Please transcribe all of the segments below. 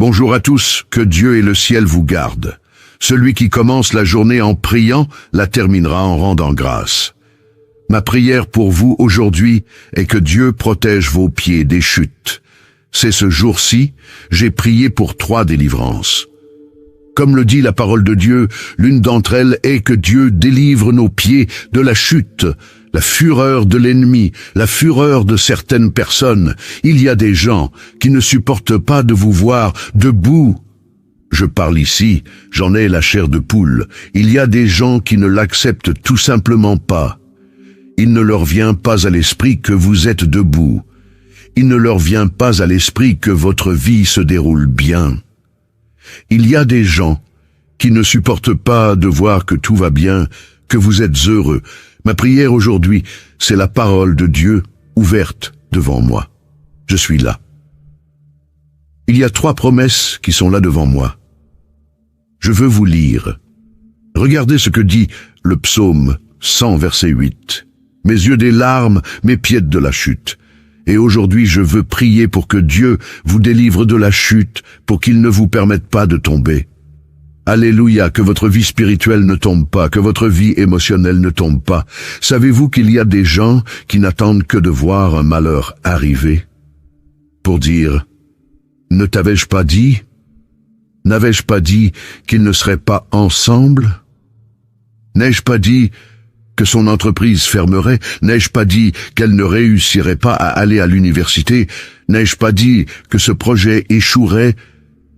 Bonjour à tous, que Dieu et le ciel vous gardent. Celui qui commence la journée en priant la terminera en rendant grâce. Ma prière pour vous aujourd'hui est que Dieu protège vos pieds des chutes. C'est ce jour-ci, j'ai prié pour 3 délivrances. Comme le dit la parole de Dieu, l'une d'entre elles est que Dieu délivre nos pieds de la chute, la fureur de l'ennemi, la fureur de certaines personnes. Il y a des gens qui ne supportent pas de vous voir debout. Je parle ici, j'en ai la chair de poule. Il y a des gens qui ne l'acceptent tout simplement pas. Il ne leur vient pas à l'esprit que vous êtes debout. Il ne leur vient pas à l'esprit que votre vie se déroule bien. Il y a des gens qui ne supportent pas de voir que tout va bien, que vous êtes heureux. Ma prière aujourd'hui, c'est la parole de Dieu ouverte devant moi. Je suis là. Il y a 3 promesses qui sont là devant moi. Je veux vous lire. Regardez ce que dit le psaume 100, verset 8. Mes yeux des larmes, mes pieds de la chute. Et aujourd'hui, je veux prier pour que Dieu vous délivre de la chute, pour qu'il ne vous permette pas de tomber. Alléluia, que votre vie spirituelle ne tombe pas, que votre vie émotionnelle ne tombe pas. Savez-vous qu'il y a des gens qui n'attendent que de voir un malheur arriver pour dire « Ne t'avais-je pas dit ? N'avais-je pas dit qu'ils ne seraient pas ensemble ? N'ai-je pas dit que son entreprise fermerait? N'ai-je pas dit qu'elle ne réussirait pas à aller à l'université? N'ai-je pas dit que ce projet échouerait?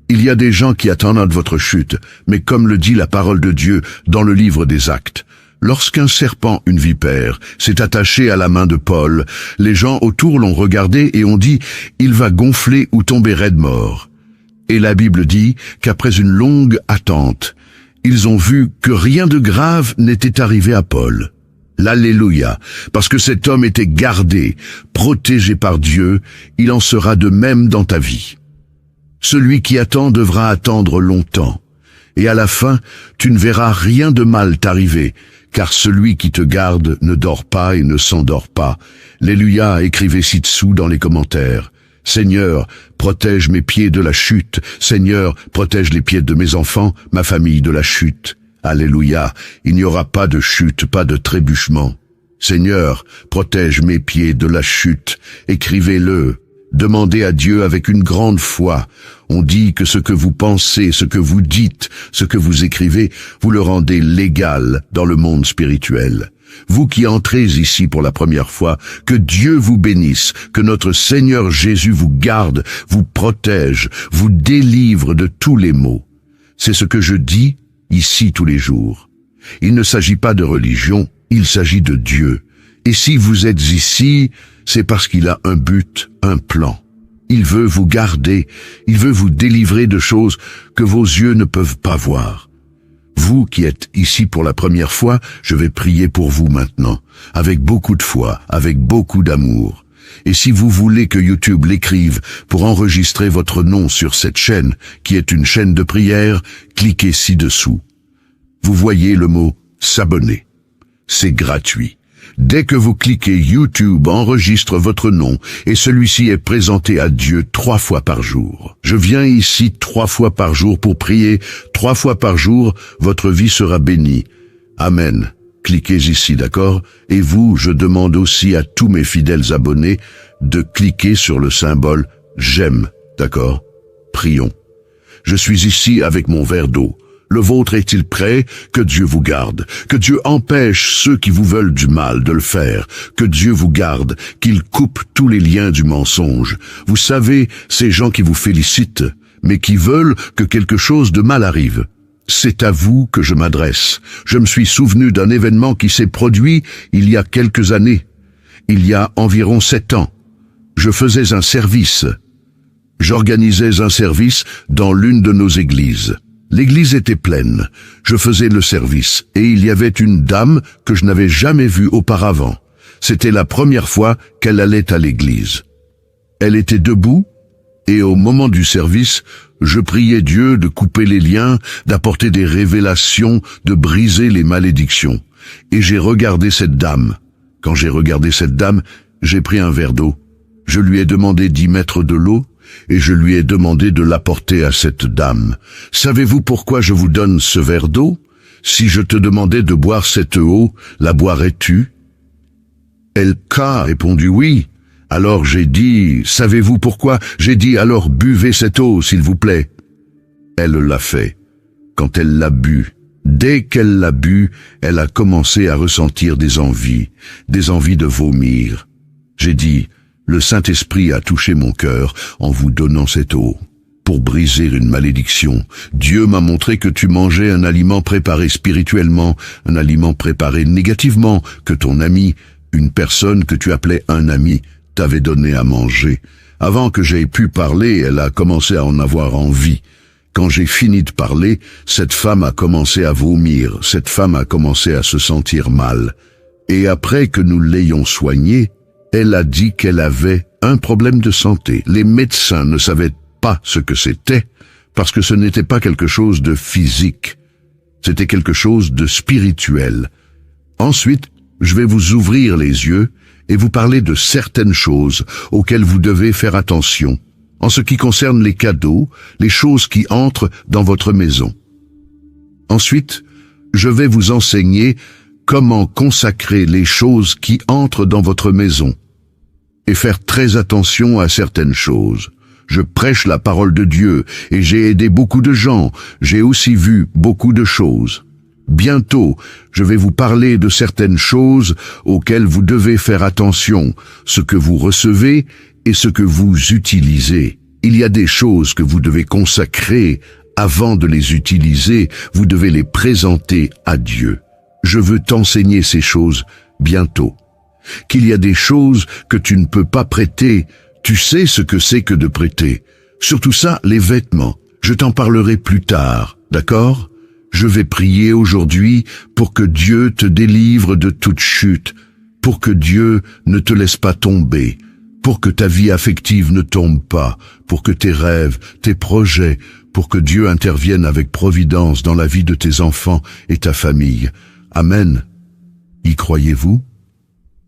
Il y a des gens qui attendent votre chute, mais comme le dit la parole de Dieu dans le livre des Actes, lorsqu'un serpent, une vipère, s'est attaché à la main de Paul, les gens autour l'ont regardé et ont dit « Il va gonfler ou tomber raide mort ». Et la Bible dit qu'après une longue attente, ils ont vu que rien de grave n'était arrivé à Paul. L'Alléluia, parce que cet homme était gardé, protégé par Dieu, il en sera de même dans ta vie. Celui qui attend devra attendre longtemps, et à la fin, tu ne verras rien de mal t'arriver, car celui qui te garde ne dort pas et ne s'endort pas. Alléluia, écrivez ci-dessous dans les commentaires. Seigneur, protège mes pieds de la chute. Seigneur, protège les pieds de mes enfants, ma famille de la chute. Alléluia, il n'y aura pas de chute, pas de trébuchement. Seigneur, protège mes pieds de la chute. Écrivez-le. Demandez à Dieu avec une grande foi. On dit que ce que vous pensez, ce que vous dites, ce que vous écrivez, vous le rendez légal dans le monde spirituel. Vous qui entrez ici pour la première fois, que Dieu vous bénisse, que notre Seigneur Jésus vous garde, vous protège, vous délivre de tous les maux. C'est ce que je dis ici tous les jours. Il ne s'agit pas de religion, il s'agit de Dieu. Et si vous êtes ici, c'est parce qu'il a un but, un plan. Il veut vous garder, il veut vous délivrer de choses que vos yeux ne peuvent pas voir. Vous qui êtes ici pour la première fois, je vais prier pour vous maintenant, avec beaucoup de foi, avec beaucoup d'amour. Et si vous voulez que YouTube l'écrive pour enregistrer votre nom sur cette chaîne, qui est une chaîne de prière, cliquez ci-dessous. Vous voyez le mot « s'abonner ». C'est gratuit. Dès que vous cliquez, YouTube enregistre votre nom et celui-ci est présenté à Dieu 3 fois par jour. Je viens ici 3 fois par jour pour prier. 3 fois par jour, votre vie sera bénie. Amen. Cliquez ici, d'accord? Et vous, je demande aussi à tous mes fidèles abonnés de cliquer sur le symbole « J'aime », d'accord? Prions. Je suis ici avec mon verre d'eau. Le vôtre est-il prêt? Que Dieu vous garde. Que Dieu empêche ceux qui vous veulent du mal de le faire. Que Dieu vous garde, qu'il coupe tous les liens du mensonge. Vous savez, ces gens qui vous félicitent, mais qui veulent que quelque chose de mal arrive. C'est à vous que je m'adresse. Je me suis souvenu d'un événement qui s'est produit il y a quelques années. Il y a environ 7 ans. Je faisais un service. J'organisais un service dans l'une de nos églises. L'église était pleine. Je faisais le service et il y avait une dame que je n'avais jamais vue auparavant. C'était la première fois qu'elle allait à l'église. Elle était debout et au moment du service, je priais Dieu de couper les liens, d'apporter des révélations, de briser les malédictions. Et j'ai regardé cette dame. Quand j'ai regardé cette dame, j'ai pris un verre d'eau. Je lui ai demandé d'y mettre de l'eau et je lui ai demandé de l'apporter à cette dame. Savez-vous pourquoi je vous donne ce verre d'eau? Si je te demandais de boire cette eau, la boirais-tu? Elle a répondu oui. Alors j'ai dit, savez-vous pourquoi? J'ai dit, alors buvez cette eau, s'il vous plaît. Elle l'a fait. Quand elle l'a bu, dès qu'elle l'a bu, elle a commencé à ressentir des envies de vomir. J'ai dit, le Saint-Esprit a touché mon cœur en vous donnant cette eau. Pour briser une malédiction, Dieu m'a montré que tu mangeais un aliment préparé spirituellement, un aliment préparé négativement, que ton ami, une personne que tu appelais un ami, t'avait donné à manger. Avant que j'aie pu parler, elle a commencé à en avoir envie. Quand j'ai fini de parler, cette femme a commencé à vomir, cette femme a commencé à se sentir mal. Et après que nous l'ayons soignée, elle a dit qu'elle avait un problème de santé. Les médecins ne savaient pas ce que c'était, parce que ce n'était pas quelque chose de physique, c'était quelque chose de spirituel. Ensuite, je vais vous ouvrir les yeux et vous parler de certaines choses auxquelles vous devez faire attention, en ce qui concerne les cadeaux, les choses qui entrent dans votre maison. Ensuite, je vais vous enseigner comment consacrer les choses qui entrent dans votre maison et faire très attention à certaines choses. Je prêche la parole de Dieu et j'ai aidé beaucoup de gens, j'ai aussi vu beaucoup de choses. Bientôt, je vais vous parler de certaines choses auxquelles vous devez faire attention, ce que vous recevez et ce que vous utilisez. Il y a des choses que vous devez consacrer avant de les utiliser, vous devez les présenter à Dieu. Je veux t'enseigner ces choses bientôt. Qu'il y a des choses que tu ne peux pas prêter, tu sais ce que c'est que de prêter. Surtout ça, les vêtements. Je t'en parlerai plus tard, d'accord? Je vais prier aujourd'hui pour que Dieu te délivre de toute chute, pour que Dieu ne te laisse pas tomber, pour que ta vie affective ne tombe pas, pour que tes rêves, tes projets, pour que Dieu intervienne avec providence dans la vie de tes enfants et ta famille. Amen. Y croyez-vous?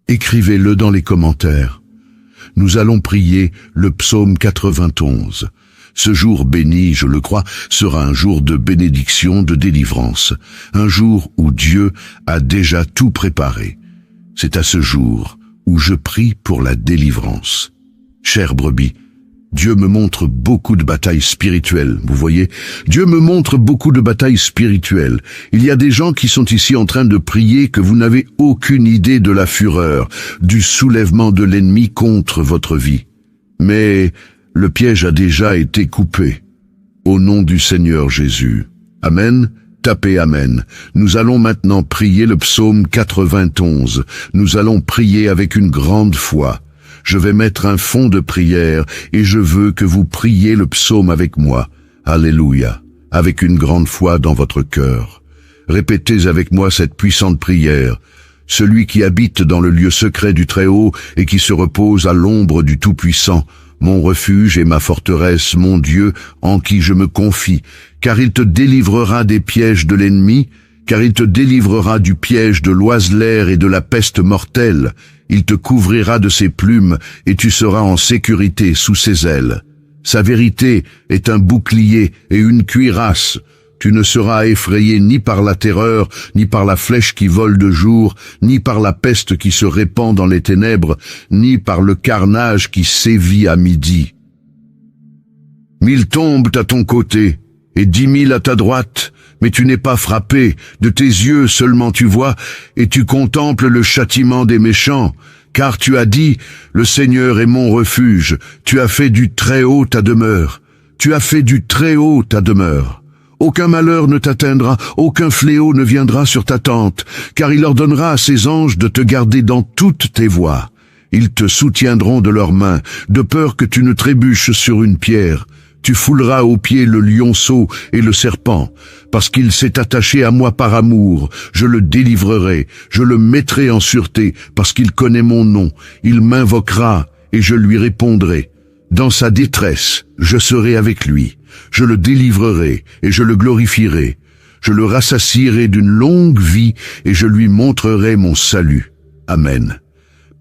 Écrivez-le dans les commentaires. Nous allons prier le psaume 91. Ce jour béni, je le crois, sera un jour de bénédiction, de délivrance, un jour où Dieu a déjà tout préparé. C'est à ce jour où je prie pour la délivrance. Chère brebis, Dieu me montre beaucoup de batailles spirituelles, vous voyez? Dieu me montre beaucoup de batailles spirituelles. Il y a des gens qui sont ici en train de prier que vous n'avez aucune idée de la fureur, du soulèvement de l'ennemi contre votre vie. Mais le piège a déjà été coupé. Au nom du Seigneur Jésus. Amen. Tapez Amen. Nous allons maintenant prier le psaume 91. Nous allons prier avec une grande foi. Je vais mettre un fond de prière et je veux que vous priez le psaume avec moi. Alléluia. Avec une grande foi dans votre cœur. Répétez avec moi cette puissante prière. Celui qui habite dans le lieu secret du Très-Haut et qui se repose à l'ombre du Tout-Puissant, mon refuge et ma forteresse, mon Dieu, en qui je me confie, car il te délivrera des pièges de l'ennemi, car il te délivrera du piège de l'oiseleur et de la peste mortelle. Il te couvrira de ses plumes, et tu seras en sécurité sous ses ailes. Sa vérité est un bouclier et une cuirasse. Tu ne seras effrayé ni par la terreur, ni par la flèche qui vole de jour, ni par la peste qui se répand dans les ténèbres, ni par le carnage qui sévit à midi. 1000 tombent à ton côté, et 10 000 à ta droite, mais tu n'es pas frappé, de tes yeux seulement tu vois, et tu contemples le châtiment des méchants, car tu as dit, le Seigneur est mon refuge, tu as fait du Très-Haut ta demeure, tu as fait du Très-Haut ta demeure. Aucun malheur ne t'atteindra, aucun fléau ne viendra sur ta tente, car il ordonnera à ses anges de te garder dans toutes tes voies. Ils te soutiendront de leurs mains, de peur que tu ne trébuches sur une pierre. Tu fouleras aux pieds le lionceau et le serpent, parce qu'il s'est attaché à moi par amour. Je le délivrerai, je le mettrai en sûreté, parce qu'il connaît mon nom. Il m'invoquera, et je lui répondrai. Dans sa détresse, je serai avec lui. Je le délivrerai, et je le glorifierai. Je le rassasierai d'une longue vie, et je lui montrerai mon salut. Amen.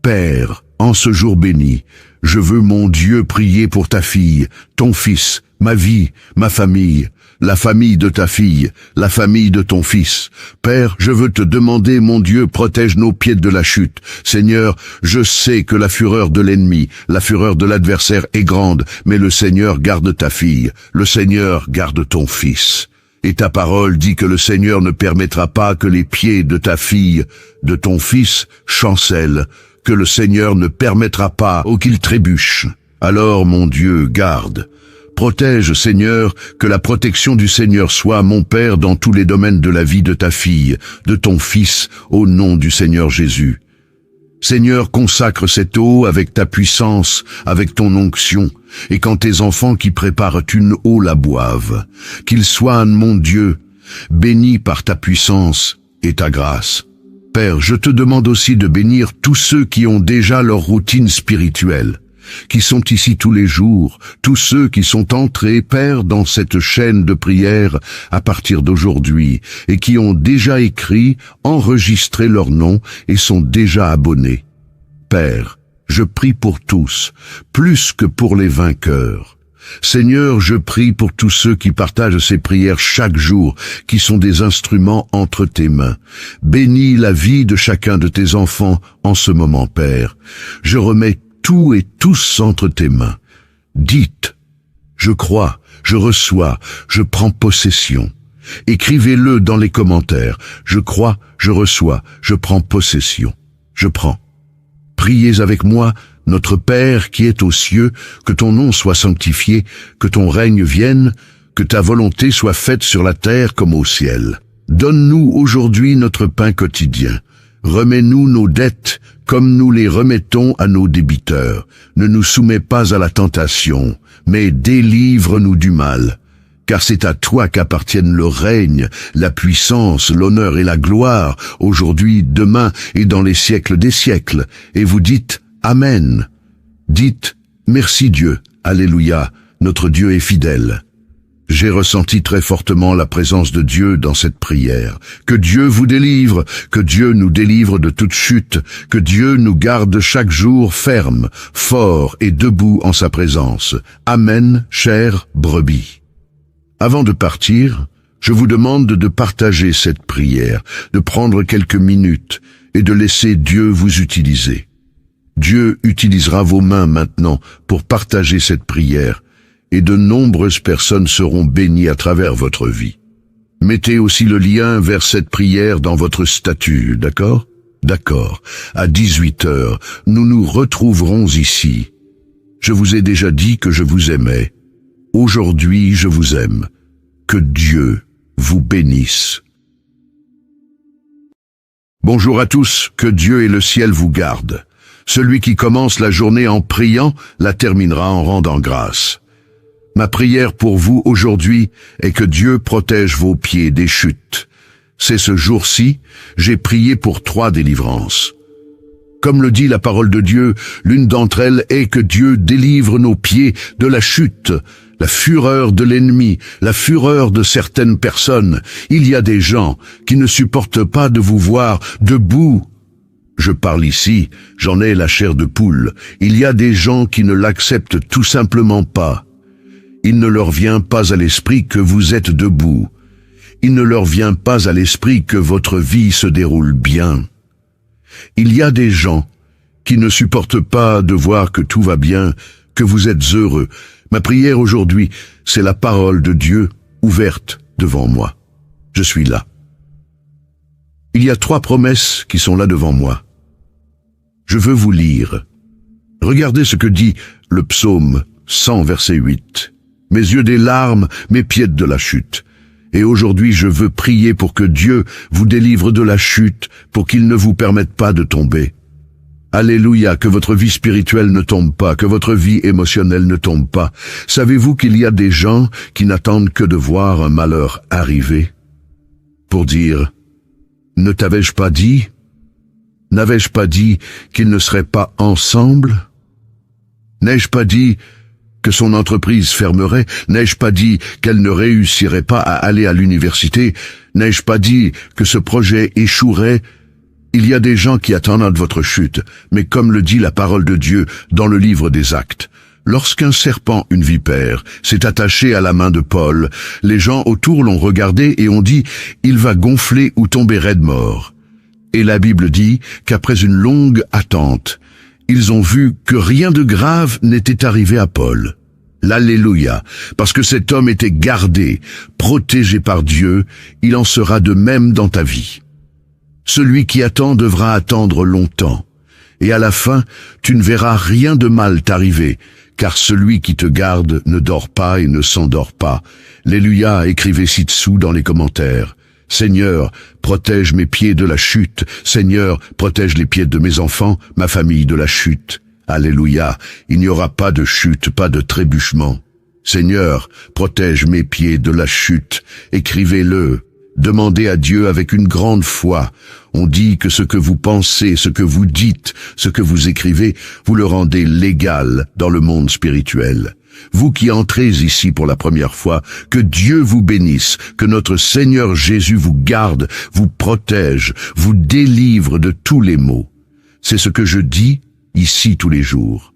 Père, en ce jour béni, Je veux, mon Dieu, prier pour ta fille, ton fils, ma vie, ma famille, la famille de ta fille, la famille de ton fils. Père, je veux te demander, mon Dieu, protège nos pieds de la chute. Seigneur, je sais que la fureur de l'ennemi, la fureur de l'adversaire est grande, mais le Seigneur garde ta fille, le Seigneur garde ton fils. Et ta parole dit que le Seigneur ne permettra pas que les pieds de ta fille, de ton fils, chancellent, que le Seigneur ne permettra pas qu'il trébuche. Alors, mon Dieu, garde. Protège, Seigneur, que la protection du Seigneur soit, mon Père, dans tous les domaines de la vie de ta fille, de ton fils, au nom du Seigneur Jésus. Seigneur, consacre cette eau avec ta puissance, avec ton onction, et quand tes enfants qui préparent une eau la boivent, qu'ils soient, mon Dieu, bénis par ta puissance et ta grâce. Père, je te demande aussi de bénir tous ceux qui ont déjà leur routine spirituelle, qui sont ici tous les jours, tous ceux qui sont entrés, Père, dans cette chaîne de prière à partir d'aujourd'hui, et qui ont déjà écrit, enregistré leur nom et sont déjà abonnés. Père, je prie pour tous, plus que pour les vainqueurs. Seigneur, je prie pour tous ceux qui partagent ces prières chaque jour, qui sont des instruments entre tes mains. Bénis la vie de chacun de tes enfants en ce moment, Père. Je remets tout et tous entre tes mains. Dites, je crois, je reçois, je prends possession. Écrivez-le dans les commentaires. Je crois, je reçois, je prends possession. Je prends. Priez avec moi, notre Père qui est aux cieux, que ton nom soit sanctifié, que ton règne vienne, que ta volonté soit faite sur la terre comme au ciel. Donne-nous aujourd'hui notre pain quotidien. Remets-nous nos dettes comme nous les remettons à nos débiteurs. Ne nous soumets pas à la tentation, mais délivre-nous du mal. Car c'est à toi qu'appartiennent le règne, la puissance, l'honneur et la gloire, aujourd'hui, demain et dans les siècles des siècles. Et vous dites Amen. Dites merci Dieu, Alléluia, notre Dieu est fidèle. J'ai ressenti très fortement la présence de Dieu dans cette prière. Que Dieu vous délivre, que Dieu nous délivre de toute chute, que Dieu nous garde chaque jour ferme, fort et debout en sa présence. Amen, chère brebis. Avant de partir, je vous demande de partager cette prière, de prendre quelques minutes et de laisser Dieu vous utiliser. Dieu utilisera vos mains maintenant pour partager cette prière, et de nombreuses personnes seront bénies à travers votre vie. Mettez aussi le lien vers cette prière dans votre statut, d'accord? D'accord. À 18h, nous nous retrouverons ici. Je vous ai déjà dit que je vous aimais. Aujourd'hui, je vous aime. Que Dieu vous bénisse. Bonjour à tous, que Dieu et le ciel vous gardent. Celui qui commence la journée en priant la terminera en rendant grâce. Ma prière pour vous aujourd'hui est que Dieu protège vos pieds des chutes. C'est ce jour-ci, j'ai prié pour 3 délivrances. Comme le dit la parole de Dieu, l'une d'entre elles est que Dieu délivre nos pieds de la chute, la fureur de l'ennemi, la fureur de certaines personnes. Il y a des gens qui ne supportent pas de vous voir debout. Je parle ici, j'en ai la chair de poule. Il y a des gens qui ne l'acceptent tout simplement pas. Il ne leur vient pas à l'esprit que vous êtes debout. Il ne leur vient pas à l'esprit que votre vie se déroule bien. Il y a des gens qui ne supportent pas de voir que tout va bien, que vous êtes heureux. Ma prière aujourd'hui, c'est la parole de Dieu ouverte devant moi. Je suis là. Il y a 3 promesses qui sont là devant moi. Je veux vous lire. Regardez ce que dit le psaume 100, verset 8. Mes yeux des larmes, mes pieds de la chute. Et aujourd'hui, je veux prier pour que Dieu vous délivre de la chute, pour qu'il ne vous permette pas de tomber. Alléluia, que votre vie spirituelle ne tombe pas, que votre vie émotionnelle ne tombe pas. Savez-vous qu'il y a des gens qui n'attendent que de voir un malheur arriver pour dire « Ne t'avais-je pas dit ? N'avais-je pas dit qu'ils ne seraient pas ensemble ? N'ai-je pas dit que son entreprise fermerait? N'ai-je pas dit qu'elle ne réussirait pas à aller à l'université? N'ai-je pas dit que ce projet échouerait? » Il y a des gens qui attendent votre chute, mais comme le dit la parole de Dieu dans le livre des Actes, lorsqu'un serpent, une vipère, s'est attaché à la main de Paul, les gens autour l'ont regardé et ont dit « Il va gonfler ou tomber raide mort ». Et la Bible dit qu'après une longue attente, ils ont vu que rien de grave n'était arrivé à Paul. L'Alléluia, parce que cet homme était gardé, protégé par Dieu, il en sera de même dans ta vie. Celui qui attend devra attendre longtemps, et à la fin, tu ne verras rien de mal t'arriver, car celui qui te garde ne dort pas et ne s'endort pas. Alléluia, écrivez ci-dessous dans les commentaires. Seigneur, protège mes pieds de la chute. Seigneur, protège les pieds de mes enfants, ma famille de la chute. Alléluia, il n'y aura pas de chute, pas de trébuchement. Seigneur, protège mes pieds de la chute. Écrivez-le. Demandez à Dieu avec une grande foi. On dit que ce que vous pensez, ce que vous dites, ce que vous écrivez, vous le rendez légal dans le monde spirituel. Vous qui entrez ici pour la première fois, que Dieu vous bénisse, que notre Seigneur Jésus vous garde, vous protège, vous délivre de tous les maux. C'est ce que je dis ici tous les jours.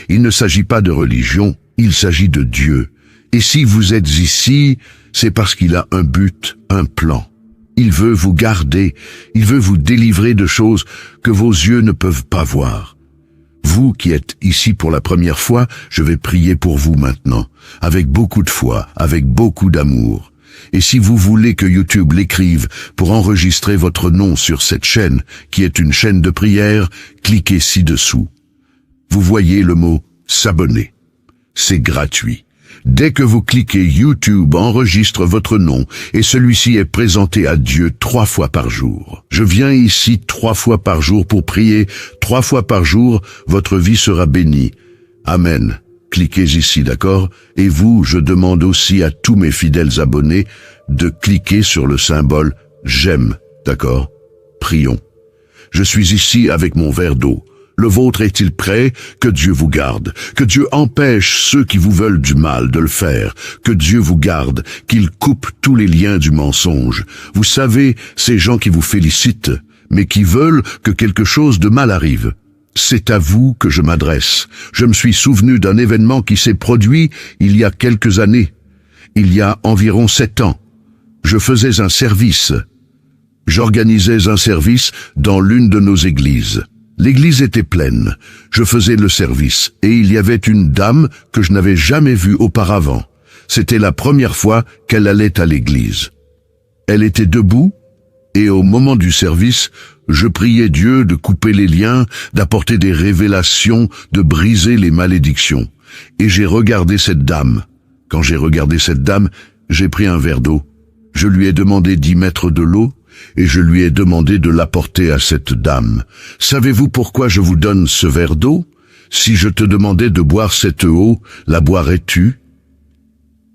Il ne s'agit pas de religion, il s'agit de Dieu. Et si vous êtes ici, c'est parce qu'il a un but, un plan. Il veut vous garder, il veut vous délivrer de choses que vos yeux ne peuvent pas voir. Vous qui êtes ici pour la première fois, je vais prier pour vous maintenant, avec beaucoup de foi, avec beaucoup d'amour. Et si vous voulez que YouTube l'écrive pour enregistrer votre nom sur cette chaîne, qui est une chaîne de prière, cliquez ci-dessous. Vous voyez le mot « s'abonner ». C'est gratuit. Dès que vous cliquez, YouTube enregistre votre nom et celui-ci est présenté à Dieu 3 fois par jour. Je viens ici 3 fois par jour pour prier. 3 fois par jour, votre vie sera bénie. Amen. Cliquez ici, d'accord? Et vous, je demande aussi à tous mes fidèles abonnés de cliquer sur le symbole « J'aime », d'accord? Prions. Je suis ici avec mon verre d'eau. Le vôtre est-il prêt? Que Dieu vous garde. Que Dieu empêche ceux qui vous veulent du mal de le faire. Que Dieu vous garde, qu'il coupe tous les liens du mensonge. Vous savez, ces gens qui vous félicitent, mais qui veulent que quelque chose de mal arrive. C'est à vous que je m'adresse. Je me suis souvenu d'un événement qui s'est produit il y a quelques années. Il y a environ 7 ans. Je faisais un service. J'organisais un service dans l'une de nos églises. L'église était pleine. Je faisais le service et il y avait une dame que je n'avais jamais vue auparavant. C'était la première fois qu'elle allait à l'église. Elle était debout et au moment du service, je priais Dieu de couper les liens, d'apporter des révélations, de briser les malédictions. Et j'ai regardé cette dame. Quand j'ai regardé cette dame, j'ai pris un verre d'eau. Je lui ai demandé d'y mettre de l'eau et je lui ai demandé de l'apporter à cette dame. Savez-vous pourquoi je vous donne ce verre d'eau? Si je te demandais de boire cette eau, la boirais-tu?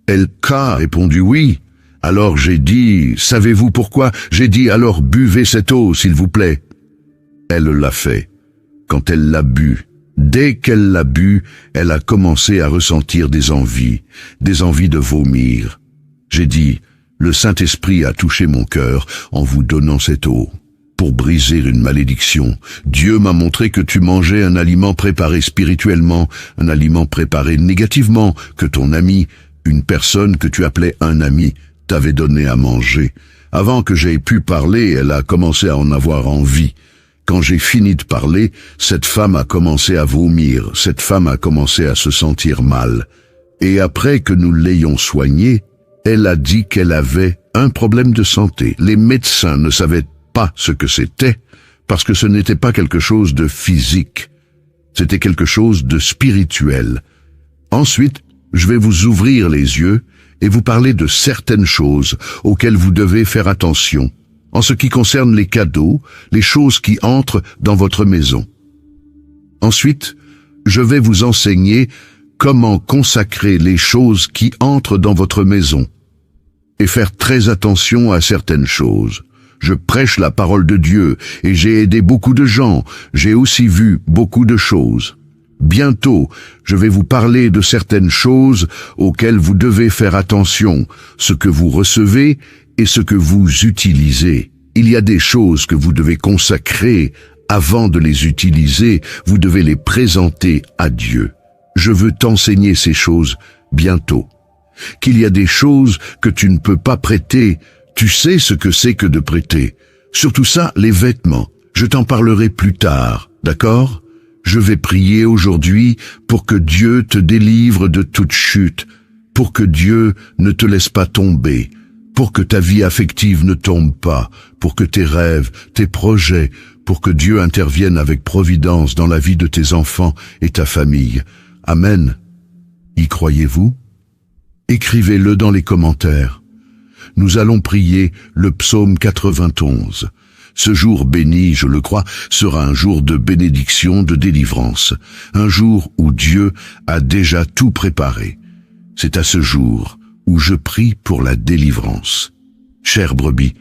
Elle a répondu oui. Alors j'ai dit, savez-vous pourquoi? J'ai dit, alors buvez cette eau, s'il vous plaît. Elle l'a fait. Quand elle l'a bu, dès qu'elle l'a bu, elle a commencé à ressentir des envies de vomir. J'ai dit, le Saint-Esprit a touché mon cœur en vous donnant cette eau. Pour briser une malédiction, Dieu m'a montré que tu mangeais un aliment préparé spirituellement, un aliment préparé négativement, que ton ami, une personne que tu appelais un ami, t'avait donné à manger. Avant que j'aie pu parler, elle a commencé à en avoir envie. Quand j'ai fini de parler, cette femme a commencé à vomir, cette femme a commencé à se sentir mal. Et après que nous l'ayons soignée, elle a dit qu'elle avait un problème de santé. Les médecins ne savaient pas ce que c'était, parce que ce n'était pas quelque chose de physique. C'était quelque chose de spirituel. Ensuite, je vais vous ouvrir les yeux et vous parler de certaines choses auxquelles vous devez faire attention, en ce qui concerne les cadeaux, les choses qui entrent dans votre maison. Ensuite, je vais vous enseigner comment consacrer les choses qui entrent dans votre maison et faire très attention à certaines choses. Je prêche la parole de Dieu et j'ai aidé beaucoup de gens. J'ai aussi vu beaucoup de choses. Bientôt, je vais vous parler de certaines choses auxquelles vous devez faire attention, ce que vous recevez et ce que vous utilisez. Il y a des choses que vous devez consacrer avant de les utiliser, vous devez les présenter à Dieu. Je veux t'enseigner ces choses bientôt. Qu'il y a des choses que tu ne peux pas prêter, tu sais ce que c'est que de prêter. Surtout ça, les vêtements. Je t'en parlerai plus tard, d'accord? Je vais prier aujourd'hui pour que Dieu te délivre de toute chute, pour que Dieu ne te laisse pas tomber, pour que ta vie affective ne tombe pas, pour que tes rêves, tes projets, pour que Dieu intervienne avec providence dans la vie de tes enfants et ta famille. Amen. Y croyez-vous? Écrivez-le dans les commentaires. Nous allons prier le psaume 91. Ce jour béni, je le crois, sera un jour de bénédiction, de délivrance, un jour où Dieu a déjà tout préparé. C'est à ce jour où je prie pour la délivrance. Chère brebis,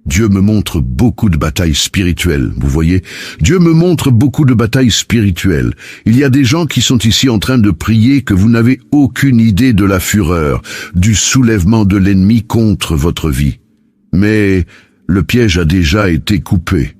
Dieu me montre beaucoup de batailles spirituelles, vous voyez? Dieu me montre beaucoup de batailles spirituelles. Il y a des gens qui sont ici en train de prier que vous n'avez aucune idée de la fureur, du soulèvement de l'ennemi contre votre vie. Mais le piège a déjà été coupé.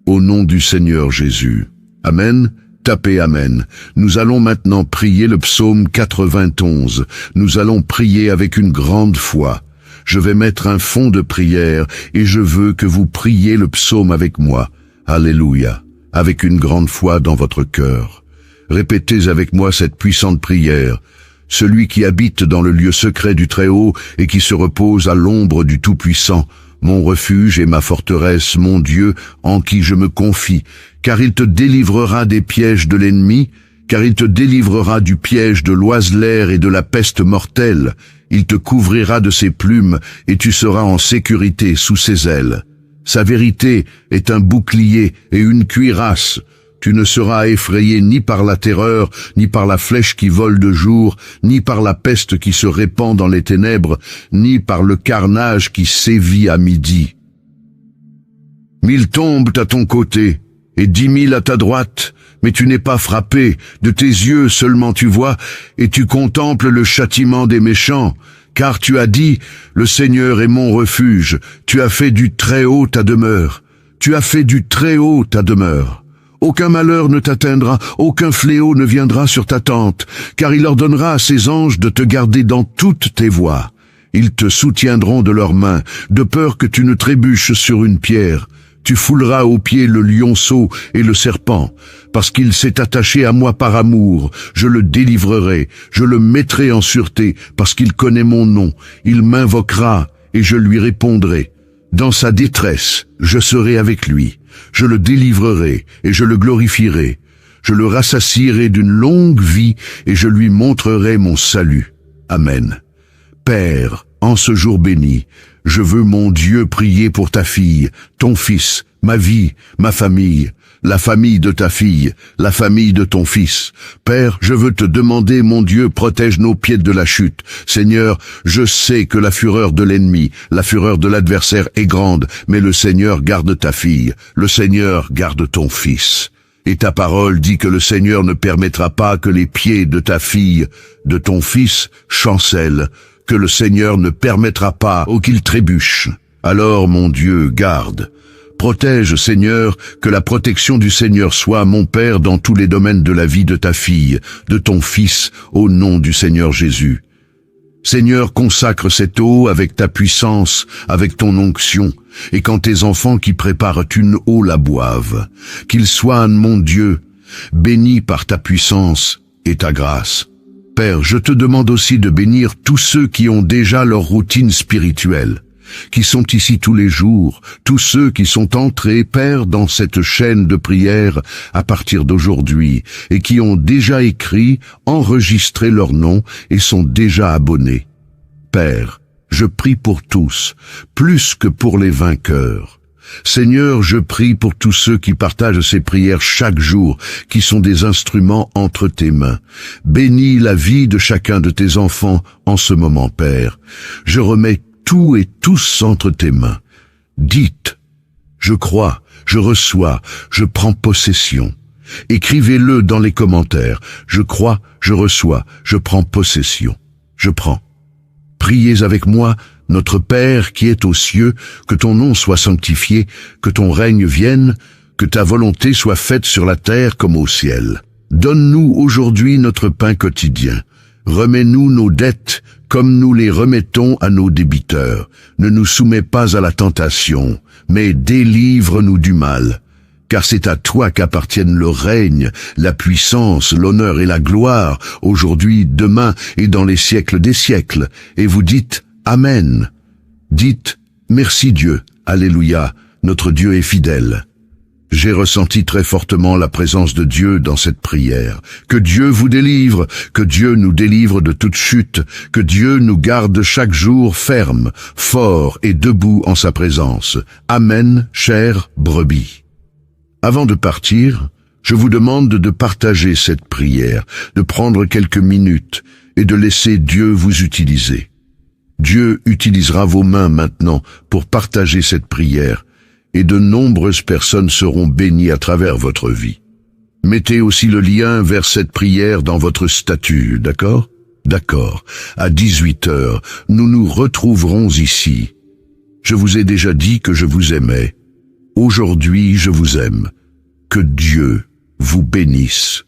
Au nom du Seigneur Jésus. Amen. Tapez Amen. Nous allons maintenant prier le psaume 91. Nous allons prier avec une grande foi. Je vais mettre un fond de prière et je veux que vous priez le psaume avec moi. Alléluia. Avec une grande foi dans votre cœur. Répétez avec moi cette puissante prière. Celui qui habite dans le lieu secret du Très-Haut et qui se repose à l'ombre du Tout-Puissant, mon refuge et ma forteresse, mon Dieu, en qui je me confie, car il te délivrera des pièges de l'ennemi, car il te délivrera du piège de l'oiseleur et de la peste mortelle. Il te couvrira de ses plumes, et tu seras en sécurité sous ses ailes. Sa vérité est un bouclier et une cuirasse. Tu ne seras effrayé ni par la terreur, ni par la flèche qui vole de jour, ni par la peste qui se répand dans les ténèbres, ni par le carnage qui sévit à midi. 1000 tombent à ton côté, et 10 000 à ta droite, mais tu n'es pas frappé, de tes yeux seulement tu vois, et tu contemples le châtiment des méchants, car tu as dit, le Seigneur est mon refuge, tu as fait du Très-Haut ta demeure, tu as fait du Très-Haut ta demeure. Aucun malheur ne t'atteindra, aucun fléau ne viendra sur ta tente, car il ordonnera à ses anges de te garder dans toutes tes voies. Ils te soutiendront de leurs mains, de peur que tu ne trébuches sur une pierre. Tu fouleras aux pieds le lionceau et le serpent, parce qu'il s'est attaché à moi par amour. Je le délivrerai, je le mettrai en sûreté, parce qu'il connaît mon nom. Il m'invoquera, et je lui répondrai. Dans sa détresse, je serai avec lui. Je le délivrerai, et je le glorifierai. Je le rassasierai d'une longue vie, et je lui montrerai mon salut. Amen. Père, en ce jour béni, je veux, mon Dieu, prier pour ta fille, ton fils, ma vie, ma famille, la famille de ta fille, la famille de ton fils. Père, je veux te demander, mon Dieu, protège nos pieds de la chute. Seigneur, je sais que la fureur de l'ennemi, la fureur de l'adversaire est grande, mais le Seigneur garde ta fille, le Seigneur garde ton fils. Et ta parole dit que le Seigneur ne permettra pas que les pieds de ta fille, de ton fils, chancellent, que le Seigneur ne permettra pas qu'il trébuche. Alors, mon Dieu, garde. Protège, Seigneur, que la protection du Seigneur soit, mon Père, dans tous les domaines de la vie de ta fille, de ton fils, au nom du Seigneur Jésus. Seigneur, consacre cette eau avec ta puissance, avec ton onction, et quand tes enfants qui préparent une eau la boivent, qu'ils soient, mon Dieu, bénis par ta puissance et ta grâce. Père, je te demande aussi de bénir tous ceux qui ont déjà leur routine spirituelle, qui sont ici tous les jours, tous ceux qui sont entrés, Père, dans cette chaîne de prière à partir d'aujourd'hui, et qui ont déjà écrit, enregistré leur nom et sont déjà abonnés. Père, je prie pour tous, plus que pour les vainqueurs. Seigneur, je prie pour tous ceux qui partagent ces prières chaque jour, qui sont des instruments entre tes mains. Bénis la vie de chacun de tes enfants en ce moment, Père. Je remets tout et tous entre tes mains. Dites, je crois, je reçois, je prends possession. Écrivez-le dans les commentaires. Je crois, je reçois, je prends possession. Je prends. Priez avec moi Notre Père qui es aux cieux, que ton nom soit sanctifié, que ton règne vienne, que ta volonté soit faite sur la terre comme au ciel. Donne-nous aujourd'hui notre pain quotidien. Remets-nous nos dettes comme nous les remettons à nos débiteurs. Ne nous soumets pas à la tentation, mais délivre-nous du mal. Car c'est à toi qu'appartiennent le règne, la puissance, l'honneur et la gloire, aujourd'hui, demain et dans les siècles des siècles. Et vous dites Amen. Dites merci Dieu, Alléluia, notre Dieu est fidèle. J'ai ressenti très fortement la présence de Dieu dans cette prière. Que Dieu vous délivre, que Dieu nous délivre de toute chute, que Dieu nous garde chaque jour ferme, fort et debout en sa présence. Amen, chère brebis. Avant de partir, je vous demande de partager cette prière, de prendre quelques minutes et de laisser Dieu vous utiliser. Dieu utilisera vos mains maintenant pour partager cette prière et de nombreuses personnes seront bénies à travers votre vie. Mettez aussi le lien vers cette prière dans votre statut, d'accord? D'accord. À 18h, nous nous retrouverons ici. Je vous ai déjà dit que je vous aimais. Aujourd'hui, je vous aime. Que Dieu vous bénisse.